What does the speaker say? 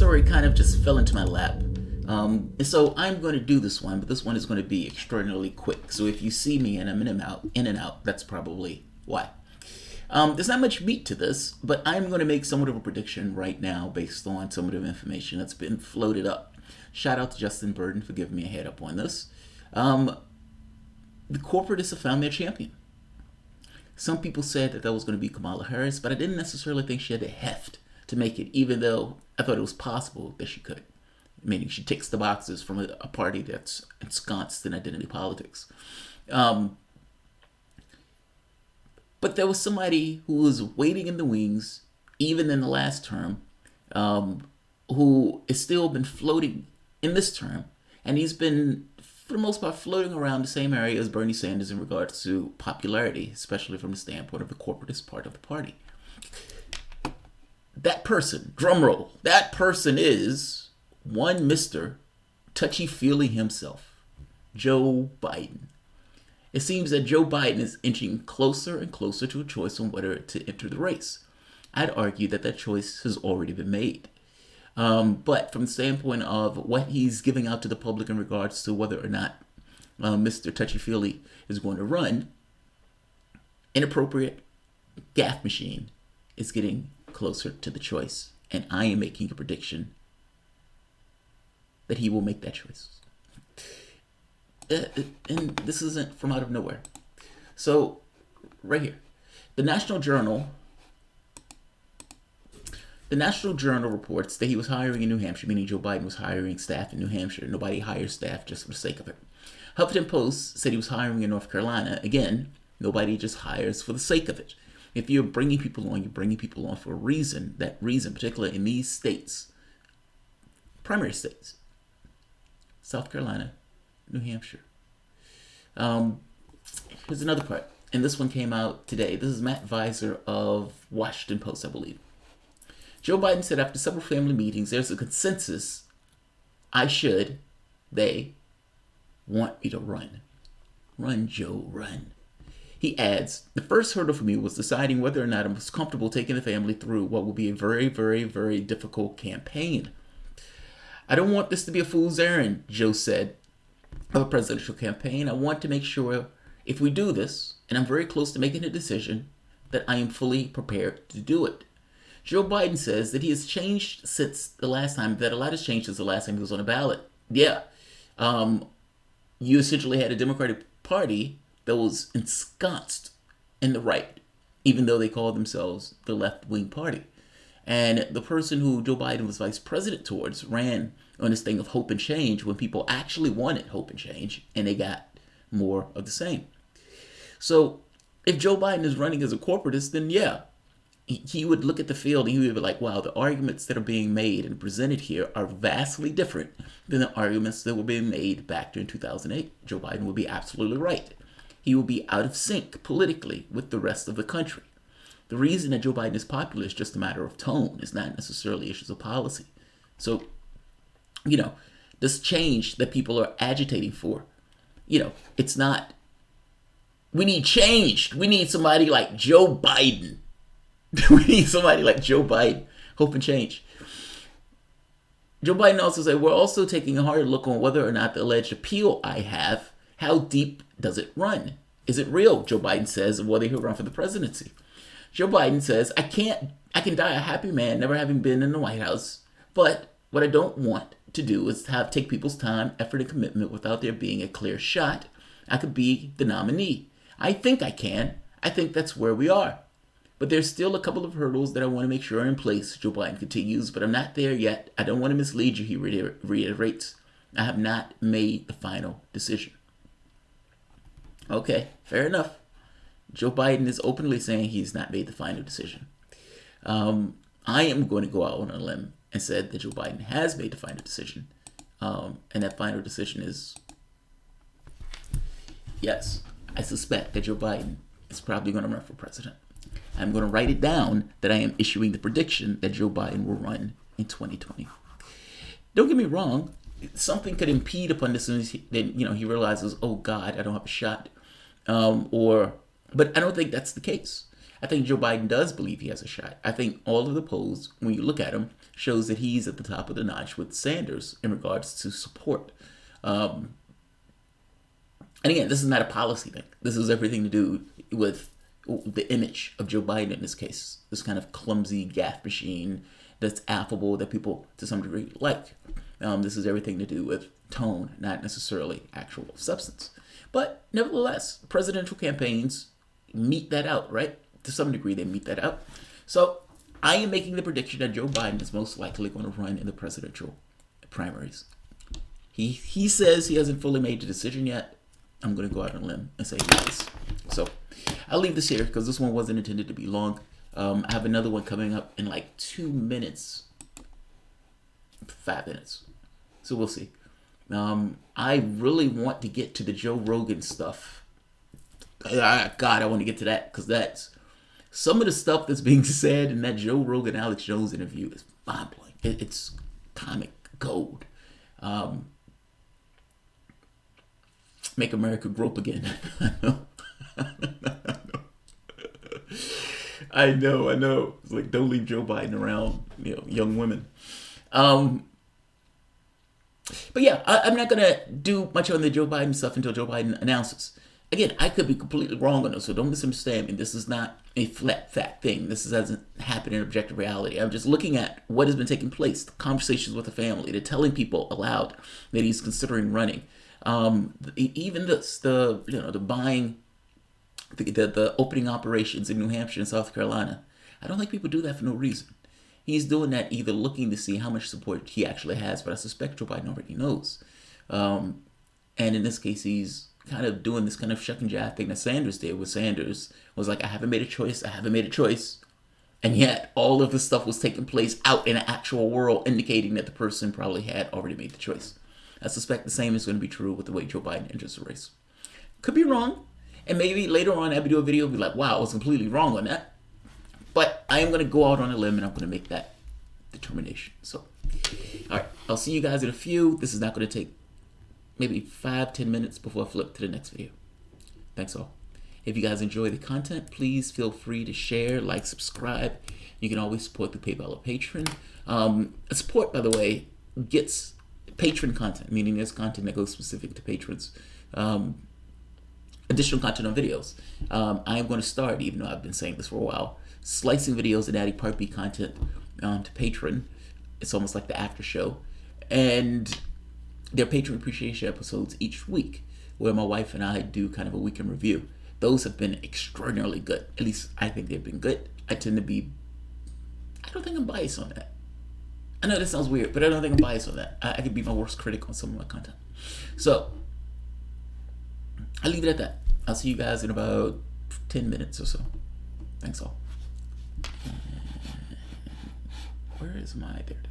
story kind of just fell into my lap. And so I'm going to do this one, but this one is going to be extraordinarily quick. So if you see me and I'm in and out, that's probably why. There's not much meat to this, but I'm going to make somewhat of a prediction right now based on some of the information that's been floated up. Shout out to Justin Burden for giving me a head up on this. The Corporatists have found their champion. Some people said that was going to be Kamala Harris, but I didn't necessarily think she had the heft to make it, even though I thought it was possible that she could. Meaning she ticks the boxes from a party that's ensconced in identity politics. But there was somebody who was waiting in the wings, even in the last term, who has still been floating in this term. And he's been, for the most part, floating around the same area as Bernie Sanders in regards to popularity, especially from the standpoint of the corporatist part of the party. That person, drumroll, that person is one Mr. Touchy-Feely himself, Joe Biden. It seems that Joe Biden is inching closer and closer to a choice on whether to enter the race. I'd argue that that choice has already been made. But from the standpoint of what he's giving out to the public in regards to whether or not Mr. Touchy-Feely is going to run, inappropriate gaffe machine is getting closer to the choice. And I am making a prediction that he will make that choice. And this isn't from out of nowhere. So, right here. The National Journal reports that he was hiring in New Hampshire, meaning Joe Biden was hiring staff in New Hampshire. Nobody hires staff just for the sake of it. Huffington Post said he was hiring in North Carolina. Again, nobody just hires for the sake of it. If you're bringing people on, you're bringing people on for a reason. That reason, particularly in these states, primary states, South Carolina, New Hampshire. Here's another part. And this one came out today. This is Matt Visor of Washington Post, I believe. Joe Biden said after several family meetings, there's a consensus they want me to run. Run, Joe, run. He adds, the first hurdle for me was deciding whether or not I was comfortable taking the family through what will be a very, very, very difficult campaign. I don't want this to be a fool's errand, Joe said, of a presidential campaign. I want to make sure if we do this, and I'm very close to making a decision, that I am fully prepared to do it. Joe Biden says that he has changed since the last time, that a lot has changed since the last time he was on a ballot. Yeah. You essentially had a Democratic Party that was ensconced in the right, even though they called themselves the left-wing party. And the person who Joe Biden was vice president towards ran on this thing of hope and change when people actually wanted hope and change, and they got more of the same. So if Joe Biden is running as a corporatist, then yeah, he would look at the field and he would be like, wow, the arguments that are being made and presented here are vastly different than the arguments that were being made back during 2008. Joe Biden would be absolutely right. He will be out of sync politically with the rest of the country. The reason that Joe Biden is popular is just a matter of tone. It's not necessarily issues of policy. So, this change that people are agitating for, it's not, we need change. We need somebody like Joe Biden. We need somebody like Joe Biden. Hope and change. Joe Biden also said, we're also taking a hard look on whether or not the alleged appeal I have, how deep does it run? Is it real? Joe Biden says, of whether he'll run for the presidency. Joe Biden says, I can die a happy man, never having been in the White House. But what I don't want to do is take people's time, effort, and commitment without there being a clear shot. I could be the nominee. I think I can. I think that's where we are. But there's still a couple of hurdles that I want to make sure are in place, Joe Biden continues, but I'm not there yet. I don't want to mislead you, he reiterates. I have not made the final decision. Okay, fair enough. Joe Biden is openly saying he's not made the final decision. I am going to go out on a limb and said that Joe Biden has made the final decision. And that final decision is, yes, I suspect that Joe Biden is probably going to run for president. I'm going to write it down that I am issuing the prediction that Joe Biden will run in 2020. Don't get me wrong. Something could impede upon this as soon as he realizes, oh God, I don't have a shot. But I don't think that's the case. I think Joe Biden does believe he has a shot. I think all of the polls, when you look at them, shows that he's at the top of the notch with Sanders in regards to support. And again, this is not a policy thing. This is everything to do with the image of Joe Biden in this case. This kind of clumsy gaffe machine that's affable that people to some degree like. This is everything to do with tone, not necessarily actual substance. But nevertheless, presidential campaigns meet that out, right? To some degree, they meet that out. So I am making the prediction that Joe Biden is most likely going to run in the presidential primaries. He says he hasn't fully made the decision yet. I'm going to go out on a limb and say he is. So I'll leave this here because this one wasn't intended to be long. I have another one coming up in like 2 minutes, 5 minutes. So we'll see. I really want to get to the Joe Rogan stuff. God, I want to get to that because that's some of the stuff that's being said in that Joe Rogan Alex Jones interview is mind-blowing. It's comic gold. Make America grope again. I know. It's like, don't leave Joe Biden around, young women. But yeah, I'm not going to do much on the Joe Biden stuff until Joe Biden announces. Again, I could be completely wrong on this, so don't misunderstand me. This is not a flat fact thing. This hasn't happened in objective reality. I'm just looking at what has been taking place, the conversations with the family, the telling people aloud that he's considering running. Even this, the buying, the opening operations in New Hampshire and South Carolina. I don't think people do that for no reason. He's doing that either looking to see how much support he actually has, but I suspect Joe Biden already knows. And in this case, he's kind of doing this kind of shuck and jive thing that Sanders did, where Sanders was like, I haven't made a choice. And yet all of this stuff was taking place out in the actual world, indicating that the person probably had already made the choice. I suspect the same is going to be true with the way Joe Biden enters the race. Could be wrong. And maybe later on I'll do a video and be like, wow, I was completely wrong on that. But I am going to go out on a limb and I'm going to make that determination. So, all right, I'll see you guys in a few. This is not going to take maybe 5-10 minutes before I flip to the next video. Thanks all. If you guys enjoy the content, please feel free to share, like, subscribe. You can always support the PayPal or Patreon. Support, by the way, gets patron content, meaning there's content that goes specific to patrons. Additional content on videos. I am going to start, even though I've been saying this for a while, slicing videos and adding Part B content to Patreon. It's almost like the after show. And there are Patreon appreciation episodes each week where my wife and I do kind of a weekend review. Those have been extraordinarily good. At least I think they've been good. I don't think I'm biased on that. I know that sounds weird, but I don't think I'm biased on that. I could be my worst critic on some of my content. So, I'll leave it at that. I'll see you guys in about 10 minutes or so. Thanks all. Where is my... There it is.